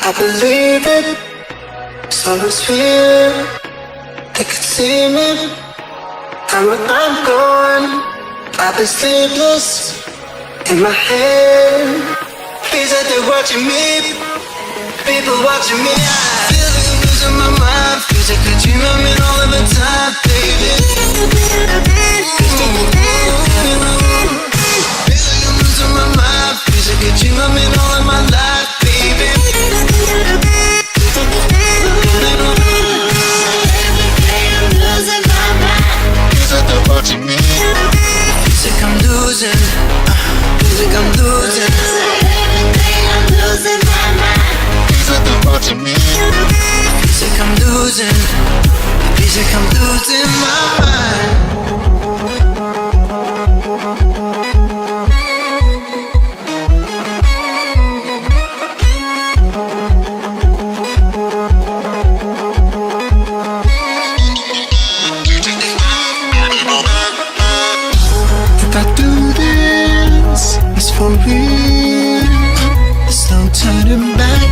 I believe it, someone's here, they could see me. And when I'm gone, I've been sleepless in my head. Feels like they're watching me, people watching me. I feel like I'm losing my mind, feels like a dream I'm in all of the time, baby. Feel like I'm losing my mind, feels like a dream I'm in all of my life, baby. Watching me. Feels like I'm losing. Feels like I'm losing. Everything I'm losing. losing my mind. If I do this, it's for real. There's no turning back,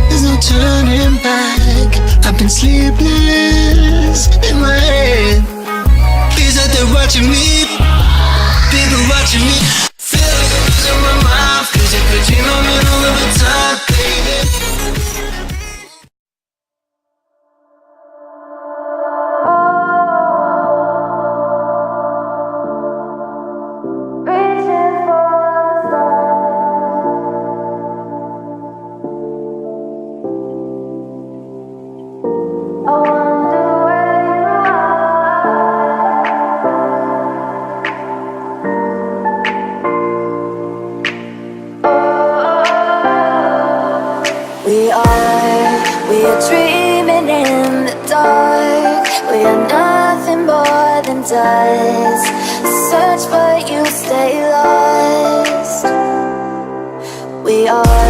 there's no turning back. I've been sleepless in my head. Feels like they're watching me, people watching me. Feel like I'm losing my mind, cause you could dream on me all of the time, baby. We are dreaming in the dark. We are nothing more than dust. Search but you stay lost. We are